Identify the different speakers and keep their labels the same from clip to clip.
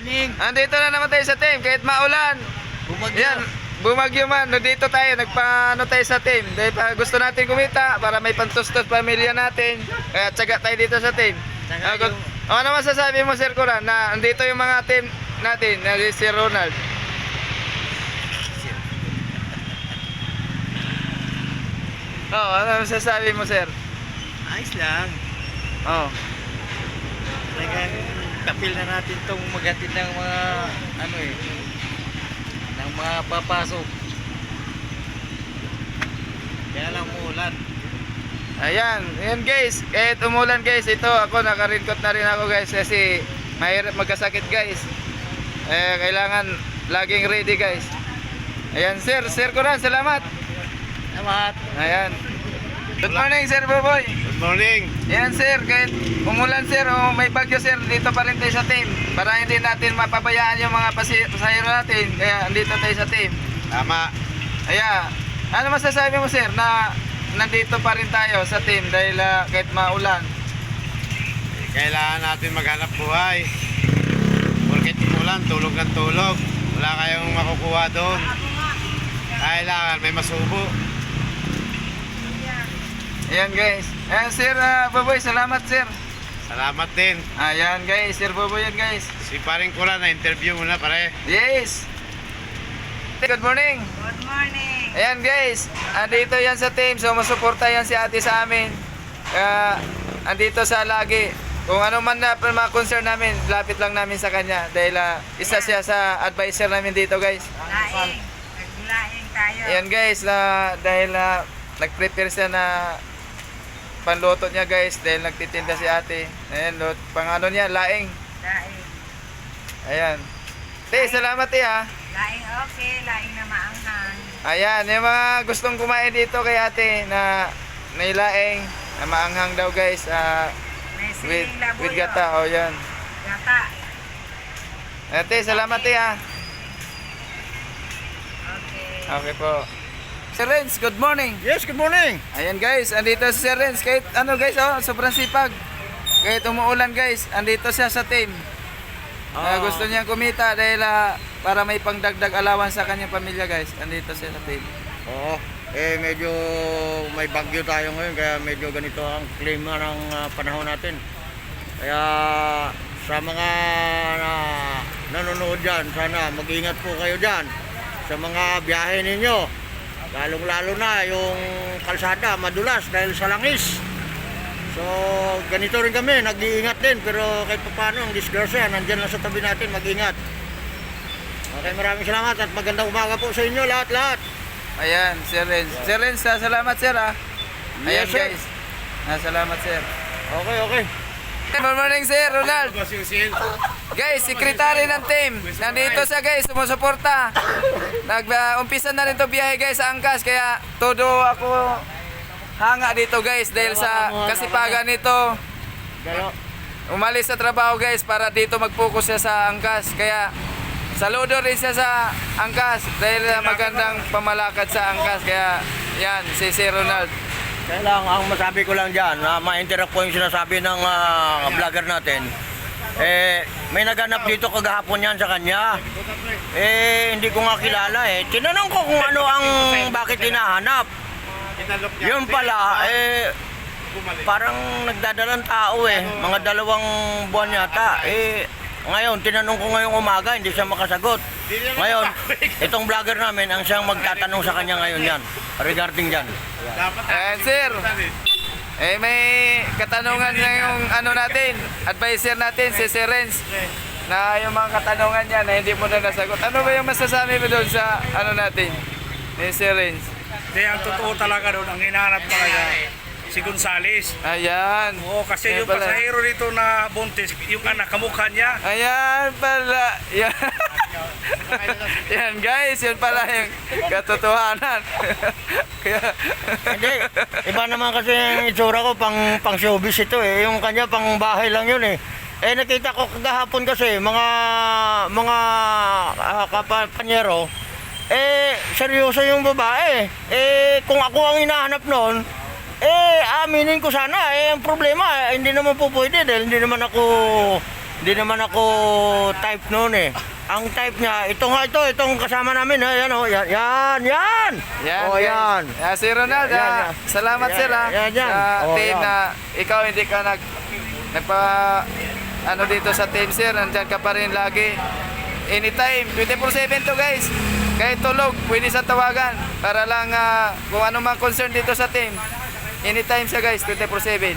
Speaker 1: morning.
Speaker 2: Andito na naman tayo sa team kahit maulan.
Speaker 1: Bumagyo.
Speaker 2: Yan, bumagyo man. Nandito tayo, nagpaano tayo sa team. Dahil pa gusto natin kumita para may pantustos pamilya natin. Kaya tsaga tayo dito sa team.
Speaker 1: Tsaga
Speaker 2: Ano masasabi mo, Sir Kuran, na andito yung mga team natin, na si Ronald? Ano masasabi mo, Sir?
Speaker 1: Ayos lang.
Speaker 2: Oh.
Speaker 1: Talagang kapil na natin tong maghatid ng mga ng mga papasok. Kaya lang umulan.
Speaker 2: Ayan guys, kahit umulan guys, ito ako naka-raincoat na rin ako guys kasi mahirap magkasakit guys. Kailangan laging ready guys. Ayan Sir Kuran, salamat.
Speaker 1: Salamat.
Speaker 2: Ayan. Good morning Sir Boboy.
Speaker 1: Good morning.
Speaker 2: Ayan Sir, kahit umulan Sir o may bagyo Sir, dito pa rin tayo sa team. Para hindi natin mapabayaan yung mga pasahero natin. Kaya andito tayo sa team.
Speaker 1: Tama.
Speaker 2: Ayan. Ano masasabi mo Sir na nandito pa rin tayo sa team dahil kahit maulan?
Speaker 1: Kailangan natin maghanap buhay. Porket umulan, tulog ng tulog. Wala kayong makukuha doon. Kailangan may masubo.
Speaker 2: Ayan guys. Ayan Sir Boboy, salamat Sir.
Speaker 1: Salamat din.
Speaker 2: Ayan guys, Sir Boboy yan guys.
Speaker 1: Si paring Kuran na interview mo na pare.
Speaker 2: Yes. Good morning.
Speaker 3: Good morning.
Speaker 2: Ayan guys, andito yan sa team. So masuporta yan si ate sa amin. Andito sa lagi. Kung ano man na mga concern namin, lapit lang namin sa kanya. Dahil isa siya sa advisor namin dito guys.
Speaker 3: Laing. Naglaing tayo.
Speaker 2: Ayan guys, dahil nag-prepare siya na panluto niya guys. Dahil nagtitinda si ate. Ayan, pang ano niya, laing.
Speaker 3: Laing.
Speaker 2: Ayan. Te, salamat ha.
Speaker 3: Laing okay. Laing na maanghang.
Speaker 2: Ayan, yung mga gustong kumain dito kay ate na may laing, na maanghang daw guys,
Speaker 3: May
Speaker 2: with,
Speaker 3: siling labuyo.
Speaker 2: with gata, o yan.
Speaker 3: Gata.
Speaker 2: Ate, salamat ha.
Speaker 3: Okay.
Speaker 2: Okay po. Sir Renz, good morning.
Speaker 1: Yes, good morning.
Speaker 2: Ayan guys, andito si Sir Renz. Kahit ano guys, sobrang sipag. Kahit umuulan guys, andito siya sa team. Gusto niya kumita dahil para may pangdagdag allowance sa kanyang pamilya guys. Andito siya sa team.
Speaker 4: Oo, medyo may bagyo tayo ngayon kaya medyo ganito ang klima ng panahon natin. Kaya sa mga nanonood dyan, sana mag-ingat po kayo dyan sa mga biyahe ninyo. Lalong-lalo na yung kalsada madulas dahil sa langis. So ganito rin kami, nag-iingat din pero kahit paano ang disgrasya, nandyan lang sa tabi natin, mag-ingat. Okay, maraming salamat at magandang umaga po sa inyo lahat-lahat.
Speaker 2: Ayan, Sir Renz. Sir Renz, salamat Sir ha. Ayan
Speaker 4: Yes, sir.
Speaker 2: guys. Salamat Sir.
Speaker 4: Okay.
Speaker 2: Good morning Sir Ronald. Guys, sekretary ng team. Nandito siya guys, sumusuporta. Nag-umpisa na rin to biyahe guys sa Angkas. Kaya todo ako hanga dito guys dahil sa kasipagan nito. Umalis sa trabaho guys para dito mag-focus siya sa Angkas. Kaya saludo rin siya sa Angkas dahil magandang pamalakad sa Angkas. Kaya yan, si Sir Ronald.
Speaker 4: Kaya lang, ang masabi ko lang dyan, ma-interact po yung sinasabi ng vlogger natin. May naganap dito kagahapon yan sa kanya. Hindi ko nga kilala Tinanong ko kung ano ang bakit hinahanap. Yun pala, parang nagdadalang tao mga 2 buwan yata. Ngayon, tinanong ko ngayong umaga, hindi siya makasagot. Ngayon, itong vlogger namin ang siyang magtatanong sa kanya ngayon yan, regarding dyan.
Speaker 2: Ayan Sir. May katanungan na yung natin, advisor natin, si Sir Renz. Na yung mga katanungan niya na hindi mo na nasagot. Ano ba yung masasabi mo doon sa natin, ni Sir Renz?
Speaker 5: Hindi, ang totoo talaga doon, ang hinahanap talaga si Gonzales.
Speaker 2: Ayan.
Speaker 5: Oo, kasi
Speaker 2: Ayan
Speaker 5: yung
Speaker 2: pala.
Speaker 5: pasahero dito na buntis, yung anak, kamukha niya.
Speaker 2: Ayan pala. Yan. Yan guys, yun pala yung katotohanan. Kaya,
Speaker 4: Hindi, iba naman kasi yung itsura ko, pang showbiz ito yung kanya pang bahay lang yun nakita ko kagahapon kasi, mga kapanyero, seryoso yung babae. Kung ako ang hinahanap noon, aminin ko sana. Ang problema, hindi naman po pwede dahil hindi naman ako Hindi naman ako type noon eh. Ang type niya, itong kasama namin, ha, yan, oh, yan.
Speaker 2: Yan,
Speaker 4: Oh,
Speaker 2: guys.
Speaker 4: yan.
Speaker 2: Si Ronald,
Speaker 4: Yan.
Speaker 2: salamat
Speaker 4: Yan,
Speaker 2: sir ha,
Speaker 4: yan.
Speaker 2: sa
Speaker 4: Oh,
Speaker 2: team
Speaker 4: yan.
Speaker 2: na ikaw hindi ka nagpa ano dito sa team sir, nandyan ka pa rin lagi. Anytime, 24/7 to guys. Kahit tulog, pwede sa tawagan. Para lang kung ano mang concern dito sa team. Anytime siya guys, 24/7.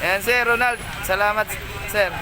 Speaker 2: Ayan sir, Ronald, salamat sir.